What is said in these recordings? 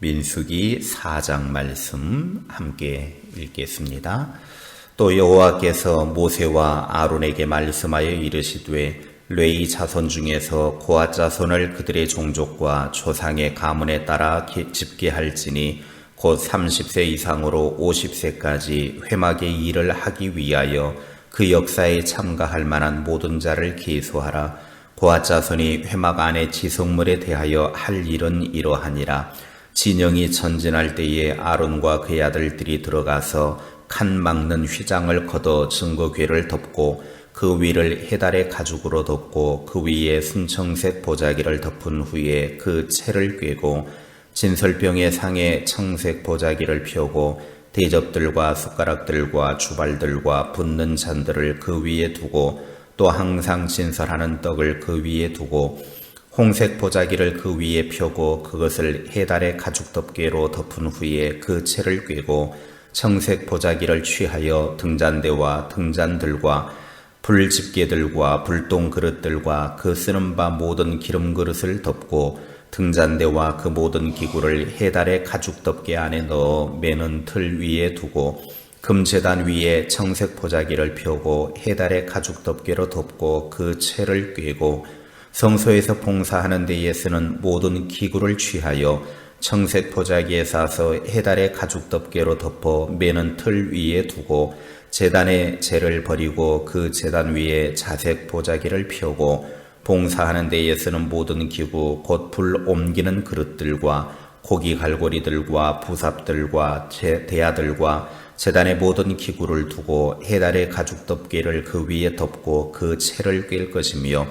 민수기 4장 말씀 함께 읽겠습니다. 또 여호와께서 모세와 아론에게 말씀하여 이르시되 레위 자손 중에서 고핫 자손을 그들의 종족과 조상의 가문에 따라 집계할지니 곧 30세 이상으로 50세까지 회막의 일을 하기 위하여 그 역사에 참가할 만한 모든 자를 계수하라. 고핫 자손이 회막 안의 지성물에 대하여 할 일은 이러하니라. 진영이 전진할 때에 아론과 그의 아들들이 들어가서 칸 막는 휘장을 걷어 증거궤를 덮고 그 위를 해달의 가죽으로 덮고 그 위에 순청색 보자기를 덮은 후에 그 채를 꿰고 진설병의 상에 청색 보자기를 펴고 대접들과 숟가락들과 주발들과 붓는 잔들을 그 위에 두고 또 항상 진설하는 떡을 그 위에 두고 홍색 보자기를 그 위에 펴고 그것을 해달의 가죽 덮개로 덮은 후에 그 채를 꿰고 청색 보자기를 취하여 등잔대와 등잔들과 불집게들과 불똥 그릇들과 그 쓰는 바 모든 기름 그릇을 덮고 등잔대와 그 모든 기구를 해달의 가죽 덮개 안에 넣어 매는 틀 위에 두고 금제단 위에 청색 보자기를 펴고 해달의 가죽 덮개로 덮고 그 채를 꿰고 성소에서 봉사하는 데에 쓰는 모든 기구를 취하여 청색 보자기에 싸서 해달의 가죽 덮개로 덮어 매는 틀 위에 두고 제단의 재를 버리고 그 제단 위에 자색 보자기를 펴고 봉사하는 데에 쓰는 모든 기구 곧 불 옮기는 그릇들과 고기 갈고리들과 부삽들과 대야들과 제단의 모든 기구를 두고 해달의 가죽 덮개를 그 위에 덮고 그 채를 꿰 것이며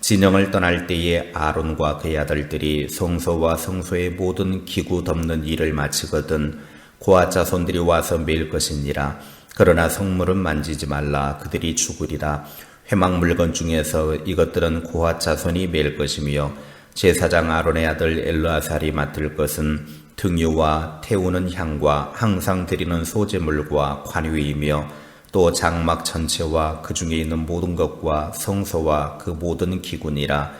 진영을 떠날 때에 아론과 그의 아들들이 성소와 성소의 모든 기구 덮는 일을 마치거든 고핫 자손들이 와서 매일 것이니라. 그러나 성물은 만지지 말라. 그들이 죽으리라. 회막 물건 중에서 이것들은 고핫 자손이 매일 것이며 제사장 아론의 아들 엘르아살이 맡을 것은 등유와 태우는 향과 항상 드리는 소제물과 관유이며 또 장막 전체와 그 중에 있는 모든 것과 성소와 그 모든 기구니라.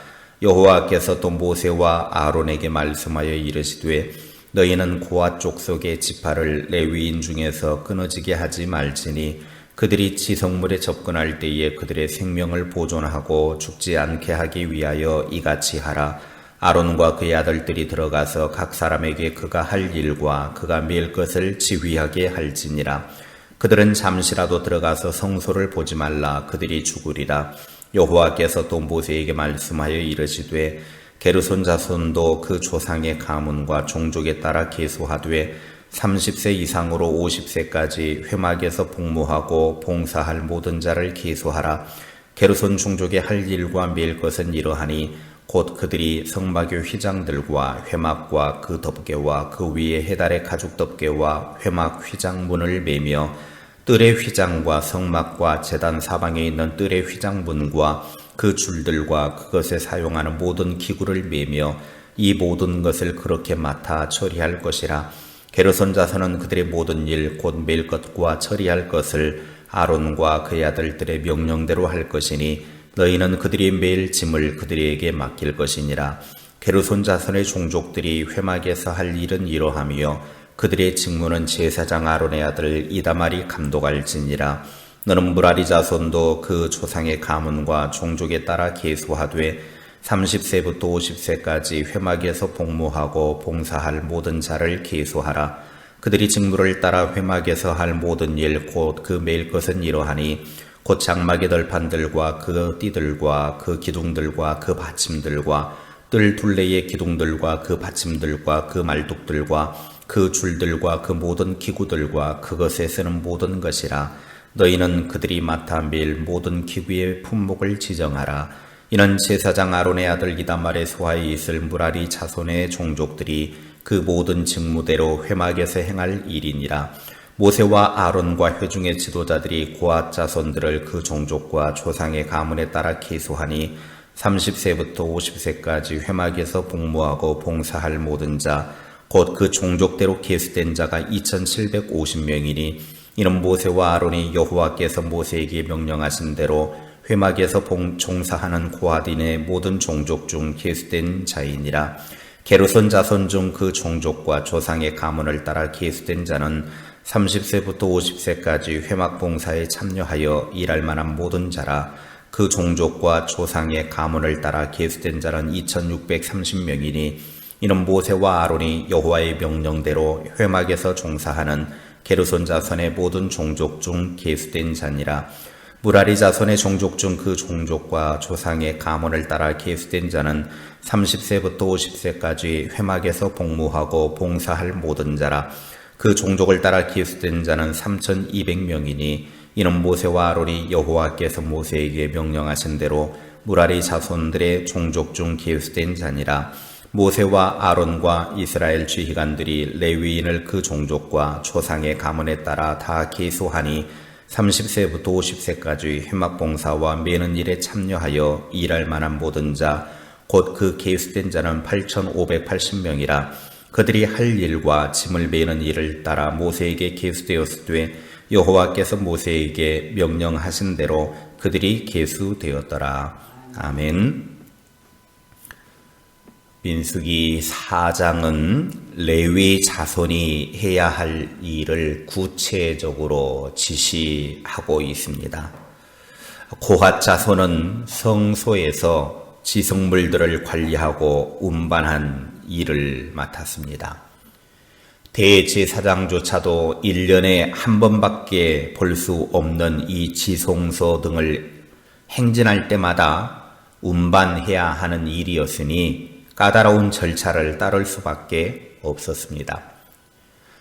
여호와께서 또 모세와 아론에게 말씀하여 이르시되 너희는 고핫 족속의 지파를 레위인 중에서 끊어지게 하지 말지니 그들이 지성물에 접근할 때에 그들의 생명을 보존하고 죽지 않게 하기 위하여 이같이 하라. 아론과 그의 아들들이 들어가서 각 사람에게 그가 할 일과 그가 맬 것을 지휘하게 할지니라. 그들은 잠시라도 들어가서 성소를 보지 말라. 그들이 죽으리라. 여호와께서 또 모세에게 말씀하여 이르시되 게르손 자손도 그 조상의 가문과 종족에 따라 계수하되 30세 이상으로 50세까지 회막에서 복무하고 봉사할 모든 자를 계수하라. 게르손 종족의 할 일과 맬 것은 이러하니 곧 그들이 성막의 휘장들과 회막과 그 덮개와 그 위에 해달의 가죽 덮개와 회막 휘장문을 매며 뜰의 휘장과 성막과 제단 사방에 있는 뜰의 휘장문과 그 줄들과 그것에 사용하는 모든 기구를 매며 이 모든 것을 그렇게 맡아 처리할 것이라. 게르손 자손은 그들의 모든 일 곧 맬 것과 처리할 것을 아론과 그의 아들들의 명령대로 할 것이니 너희는 그들이 매일 짐을 그들에게 맡길 것이니라. 게르손 자손의 종족들이 회막에서 할 일은 이러하며 그들의 직무는 제사장 아론의 아들 이다말이 감독할지니라. 너는 무라리 자손도 그 조상의 가문과 종족에 따라 계수하되 30세부터 50세까지 회막에서 복무하고 봉사할 모든 자를 계수하라. 그들이 직무를 따라 회막에서 할 모든 일 곧 그 매일 것은 이러하니 곧 장막의 덜판들과 그 띠들과 그 기둥들과 그 받침들과 뜰 둘레의 기둥들과 그 받침들과 그 말뚝들과 그 줄들과 그 모든 기구들과 그것에 쓰는 모든 것이라. 너희는 그들이 맡아 맬 모든 기구의 품목을 지정하라. 이는 제사장 아론의 아들 이다말의 소하에 있을 무라리 자손의 종족들이 그 모든 직무대로 회막에서 행할 일이니라. 모세와 아론과 회중의 지도자들이 고핫 자손들을 그 종족과 조상의 가문에 따라 계수하니 30세부터 50세까지 회막에서 복무하고 봉사할 모든 자 곧 그 종족대로 계수된 자가 2750명이니 이는 모세와 아론이 여호와께서 모세에게 명령하신 대로 회막에서 종사하는 고핫인의 모든 종족 중 계수된 자이니라. 게르손 자손 중 그 종족과 조상의 가문을 따라 계수된 자는 30세부터 50세까지 회막 봉사에 참여하여 일할 만한 모든 자라. 그 종족과 조상의 가문을 따라 계수된 자는 2630명이니 이는 모세와 아론이 여호와의 명령대로 회막에서 종사하는 게르손 자손의 모든 종족 중 계수된 자니라. 무라리 자손의 종족 중 그 종족과 조상의 가문을 따라 계수된 자는 30세부터 50세까지 회막에서 복무하고 봉사할 모든 자라. 그 종족을 따라 계수된 자는 3200명이니 이는 모세와 아론이 여호와께서 모세에게 명령하신 대로 무라리 자손들의 종족 중 계수된 자니라. 모세와 아론과 이스라엘 지휘관들이 레위인을 그 종족과 조상의 가문에 따라 다 계수하니 30세부터 50세까지 회막 봉사와 매는 일에 참여하여 일할 만한 모든 자 곧 그 계수된 자는 8580명이라. 그들이 할 일과 짐을 매는 일을 따라 모세에게 계수되었으되 여호와께서 모세에게 명령하신 대로 그들이 계수되었더라. 아멘. 민수기 4장은 레위 자손이 해야 할 일을 구체적으로 지시하고 있습니다. 고핫 자손은 성소에서 지성물들을 관리하고 운반한 일을 맡았습니다. 대제사장조차도 1년에 한 번밖에 볼 수 없는 이 지성소 등을 행진할 때마다 운반해야 하는 일이었으니 까다로운 절차를 따를 수밖에 없었습니다.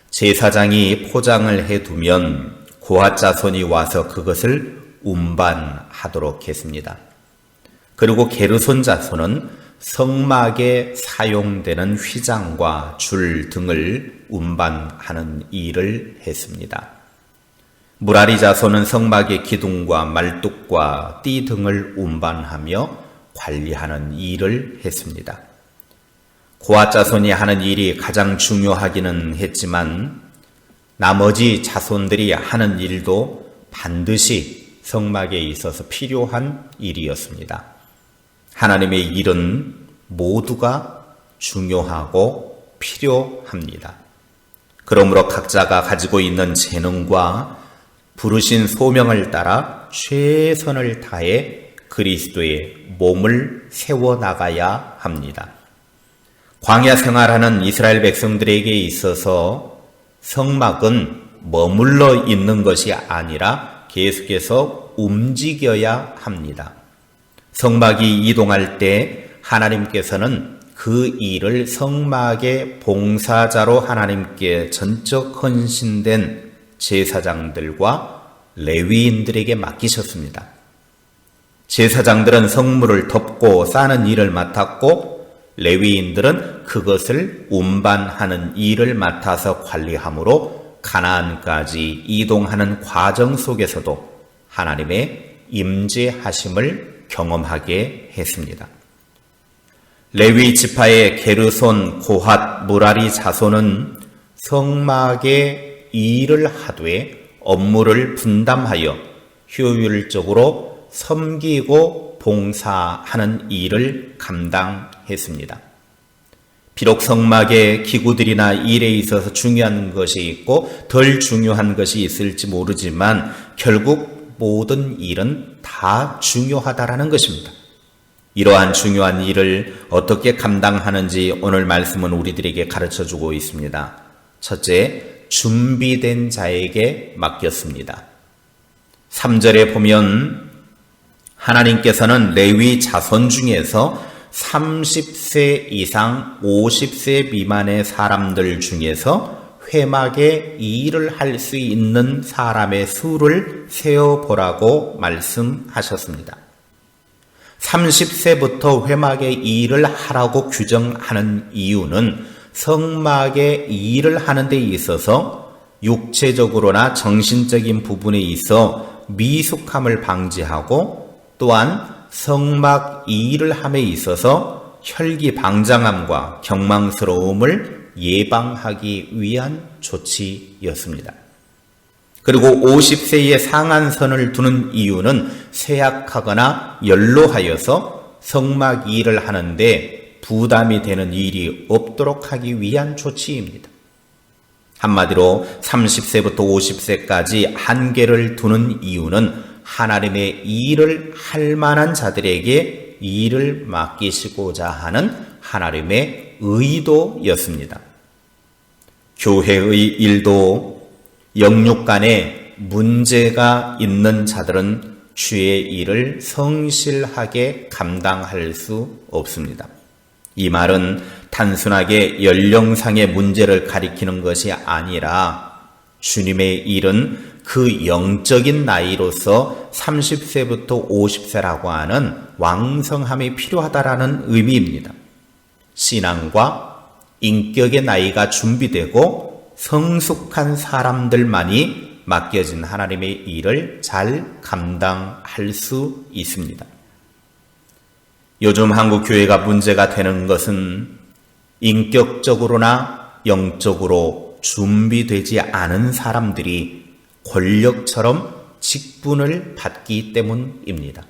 제사장이 포장을 해두면 고핫 자손이 와서 그것을 운반하도록 했습니다. 그리고 게르손 자손은 성막에 사용되는 휘장과 줄 등을 운반하는 일을 했습니다. 무라리 자손은 성막의 기둥과 말뚝과 띠 등을 운반하며 관리하는 일을 했습니다. 고핫 자손이 하는 일이 가장 중요하기는 했지만 나머지 자손들이 하는 일도 반드시 성막에 있어서 필요한 일이었습니다. 하나님의 일은 모두가 중요하고 필요합니다. 그러므로 각자가 가지고 있는 재능과 부르신 소명을 따라 최선을 다해 그리스도의 몸을 세워나가야 합니다. 광야 생활하는 이스라엘 백성들에게 있어서 성막은 머물러 있는 것이 아니라 계속해서 움직여야 합니다. 성막이 이동할 때 하나님께서는 그 일을 성막의 봉사자로 하나님께 전적 헌신된 제사장들과 레위인들에게 맡기셨습니다. 제사장들은 성물을 덮고 싸는 일을 맡았고 레위인들은 그것을 운반하는 일을 맡아서 관리하므로 가나안까지 이동하는 과정 속에서도 하나님의 임재하심을 경험하게 했습니다. 레위 지파의 게르손, 고핫, 무라리 자손은 성막의 일을 하되 업무를 분담하여 효율적으로 섬기고 봉사하는 일을 감당했습니다. 비록 성막의 기구들이나 일에 있어서 중요한 것이 있고 덜 중요한 것이 있을지 모르지만 결국 모든 일은 다 중요하다라는 것입니다. 이러한 중요한 일을 어떻게 감당하는지 오늘 말씀은 우리들에게 가르쳐주고 있습니다. 첫째, 준비된 자에게 맡겼습니다. 3절에 보면 하나님께서는 레위 자손 중에서 30세 이상 50세 미만의 사람들 중에서 회막에 일을 할 수 있는 사람의 수를 세어보라고 말씀하셨습니다. 30세부터 회막에 일을 하라고 규정하는 이유는 성막에 일을 하는 데 있어서 육체적으로나 정신적인 부분에 있어 미숙함을 방지하고 또한 성막 일을 함에 있어서 혈기방장함과 경망스러움을 예방하기 위한 조치였습니다. 그리고 50세의 상한선을 두는 이유는 쇠약하거나 연로하여서 성막 일을 하는데 부담이 되는 일이 없도록 하기 위한 조치입니다. 한마디로 30세부터 50세까지 한계를 두는 이유는 하나님의 일을 할 만한 자들에게 일을 맡기시고자 하는 하나님의 의도였습니다. 교회의 일도 영육 간에 문제가 있는 자들은 주의 일을 성실하게 감당할 수 없습니다. 이 말은 단순하게 연령상의 문제를 가리키는 것이 아니라 주님의 일은 그 영적인 나이로서 30세부터 50세라고 하는 왕성함이 필요하다라는 의미입니다. 신앙과 인격의 나이가 준비되고 성숙한 사람들만이 맡겨진 하나님의 일을 잘 감당할 수 있습니다. 요즘 한국 교회가 문제가 되는 것은 인격적으로나 영적으로 준비되지 않은 사람들이 권력처럼 직분을 받기 때문입니다.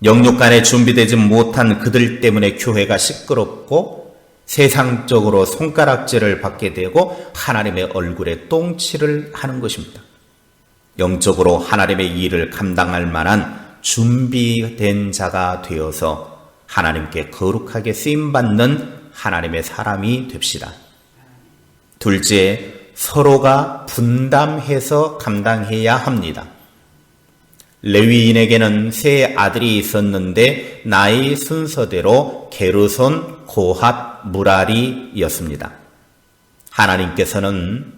영육 간에 준비되지 못한 그들 때문에 교회가 시끄럽고 세상적으로 손가락질을 받게 되고 하나님의 얼굴에 똥칠을 하는 것입니다. 영적으로 하나님의 일을 감당할 만한 준비된 자가 되어서 하나님께 거룩하게 쓰임받는 하나님의 사람이 됩시다. 둘째, 서로가 분담해서 감당해야 합니다. 레위인에게는 세 아들이 있었는데 나이 순서대로 게르손, 고핫, 무라리였습니다. 하나님께서는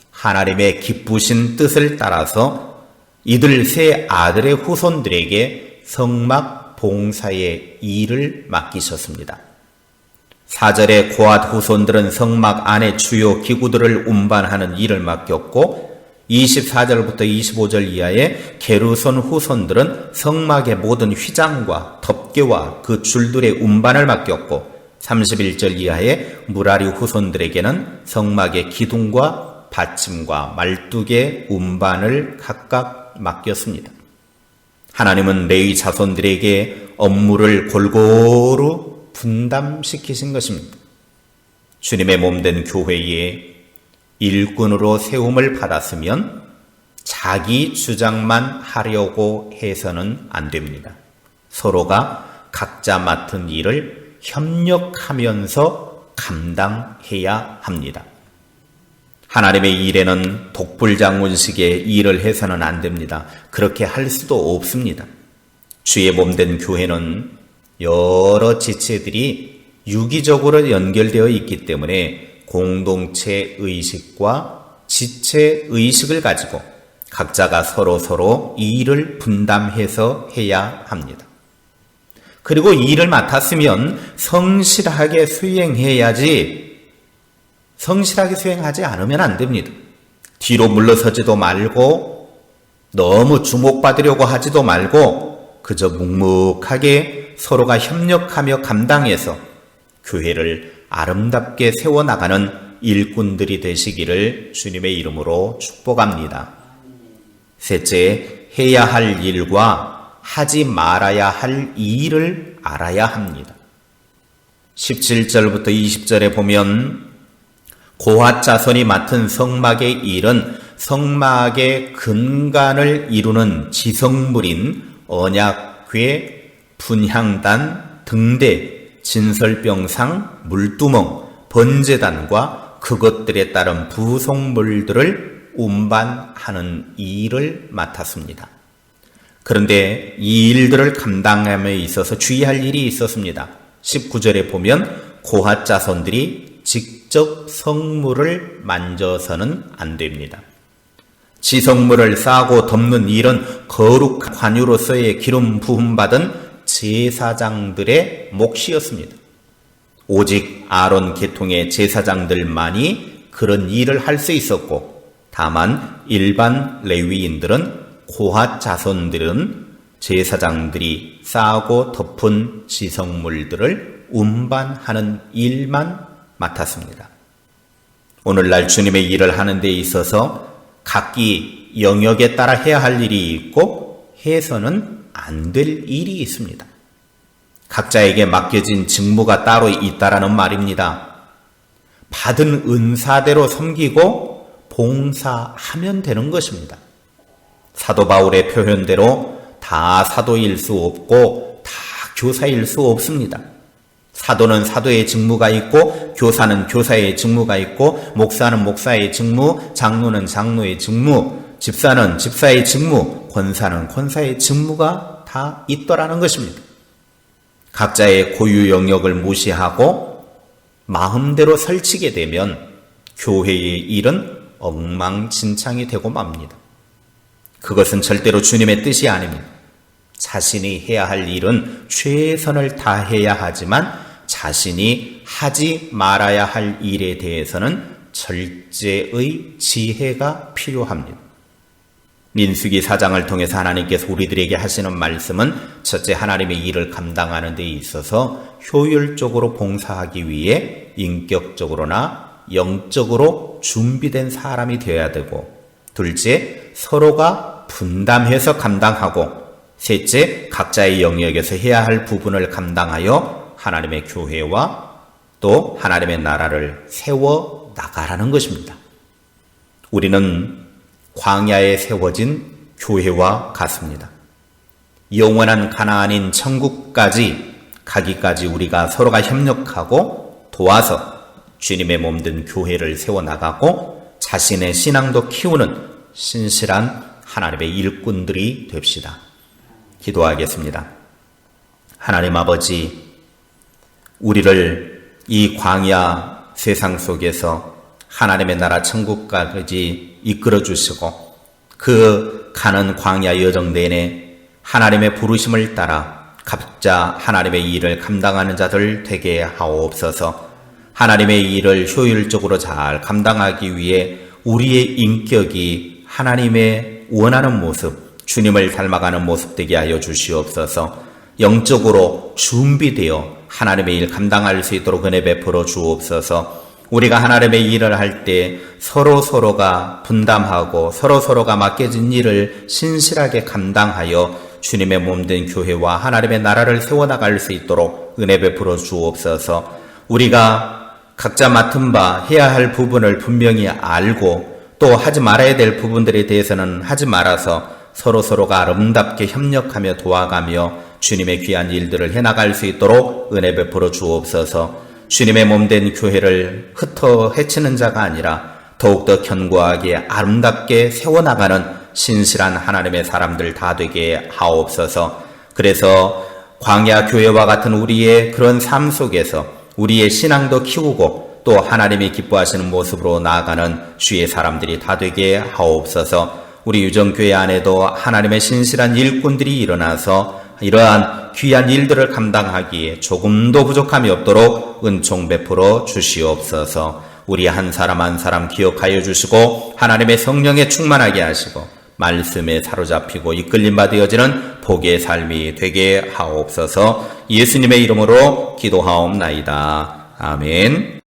하나님의 기쁘신 뜻을 따라서 이들 세 아들의 후손들에게 성막 봉사의 일을 맡기셨습니다. 4절에 고핫 후손들은 성막 안의 주요 기구들을 운반하는 일을 맡겼고 24절부터 25절 이하에 게르손 후손들은 성막의 모든 휘장과 덮개와 그 줄들의 운반을 맡겼고 31절 이하에 무라리 후손들에게는 성막의 기둥과 받침과 말뚝의 운반을 각각 맡겼습니다. 하나님은 레위 자손들에게 업무를 골고루 분담시키신 것입니다. 주님의 몸된 교회에 일꾼으로 세움을 받았으면 자기 주장만 하려고 해서는 안 됩니다. 서로가 각자 맡은 일을 협력하면서 감당해야 합니다. 하나님의 일에는 독불장군식의 일을 해서는 안 됩니다. 그렇게 할 수도 없습니다. 주의 몸된 교회는 여러 지체들이 유기적으로 연결되어 있기 때문에 공동체 의식과 지체 의식을 가지고 각자가 서로 일을 분담해서 해야 합니다. 그리고 일을 맡았으면 성실하게 수행해야지 성실하게 수행하지 않으면 안 됩니다. 뒤로 물러서지도 말고 너무 주목받으려고 하지도 말고 그저 묵묵하게 서로가 협력하며 감당해서 교회를 아름답게 세워나가는 일꾼들이 되시기를 주님의 이름으로 축복합니다. 셋째, 해야 할 일과 하지 말아야 할 일을 알아야 합니다. 17절부터 20절에 보면 고핫 자손이 맡은 성막의 일은 성막의 근간을 이루는 지성물인 언약궤, 분향단, 등대, 진설병상, 물두멍, 번제단과 그것들에 따른 부속물들을 운반하는 일을 맡았습니다. 그런데 이 일들을 감당함에 있어서 주의할 일이 있었습니다. 19절에 보면 고핫 자손들이 직접 성물을 만져서는 안 됩니다. 지성물을 싸고 덮는 일은 거룩한 관유로서의 기름 부음받은 제사장들의 몫이었습니다. 오직 아론 계통의 제사장들만이 그런 일을 할 수 있었고 다만 일반 레위인들은 고핫 자손들은 제사장들이 싸고 덮은 지성물들을 운반하는 일만 맡았습니다. 오늘날 주님의 일을 하는 데 있어서 각기 영역에 따라 해야 할 일이 있고 해서는 안 될 일이 있습니다. 각자에게 맡겨진 직무가 따로 있다라는 말입니다. 받은 은사대로 섬기고 봉사하면 되는 것입니다. 사도 바울의 표현대로 다 사도일 수 없고 다 교사일 수 없습니다. 사도는 사도의 직무가 있고 교사는 교사의 직무가 있고 목사는 목사의 직무, 장로는 장로의 직무, 집사는 집사의 직무, 권사는 권사의 직무가 다 있더라는 것입니다. 각자의 고유 영역을 무시하고 마음대로 설치게 되면 교회의 일은 엉망진창이 되고 맙니다. 그것은 절대로 주님의 뜻이 아닙니다. 자신이 해야 할 일은 최선을 다해야 하지만 자신이 하지 말아야 할 일에 대해서는 절제의 지혜가 필요합니다. 민수기 4장을 통해서 하나님께서 우리들에게 하시는 말씀은 첫째, 하나님의 일을 감당하는 데 있어서 효율적으로 봉사하기 위해 인격적으로나 영적으로 준비된 사람이 되어야 되고, 둘째, 서로가 분담해서 감당하고, 셋째, 각자의 영역에서 해야 할 부분을 감당하여 하나님의 교회와 또 하나님의 나라를 세워 나가라는 것입니다. 우리는 광야에 세워진 교회와 같습니다. 영원한 가나안인 천국까지 가기까지 우리가 서로가 협력하고 도와서 주님의 몸된 교회를 세워나가고 자신의 신앙도 키우는 신실한 하나님의 일꾼들이 됩시다. 기도하겠습니다. 하나님 아버지, 우리를 이 광야 세상 속에서 하나님의 나라 천국까지 이끌어 주시고 그 가는 광야 여정 내내 하나님의 부르심을 따라 각자 하나님의 일을 감당하는 자들 되게 하옵소서. 하나님의 일을 효율적으로 잘 감당하기 위해 우리의 인격이 하나님의 원하는 모습, 주님을 닮아가는 모습 되게 하여 주시옵소서. 영적으로 준비되어 하나님의 일 감당할 수 있도록 은혜 베풀어 주옵소서. 우리가 하나님의 일을 할 때 서로가 분담하고 서로가 맡겨진 일을 신실하게 감당하여 주님의 몸된 교회와 하나님의 나라를 세워나갈 수 있도록 은혜 베풀어 주옵소서. 우리가 각자 맡은 바 해야 할 부분을 분명히 알고 또 하지 말아야 될 부분들에 대해서는 하지 말아서 서로가 아름답게 협력하며 도와가며 주님의 귀한 일들을 해나갈 수 있도록 은혜 베풀어 주옵소서. 주님의 몸된 교회를 흩어 헤치는 자가 아니라 더욱더 견고하게 아름답게 세워나가는 신실한 하나님의 사람들 다 되게 하옵소서. 그래서 광야 교회와 같은 우리의 그런 삶 속에서 우리의 신앙도 키우고 또 하나님이 기뻐하시는 모습으로 나아가는 주의 사람들이 다 되게 하옵소서. 우리 유정교회 안에도 하나님의 신실한 일꾼들이 일어나서 이러한 귀한 일들을 감당하기에 조금도 부족함이 없도록 은총 베풀어 주시옵소서. 우리 한 사람 한 사람 기억하여 주시고 하나님의 성령에 충만하게 하시고 말씀에 사로잡히고 이끌림 받으어지는 복의 삶이 되게 하옵소서. 예수님의 이름으로 기도하옵나이다. 아멘.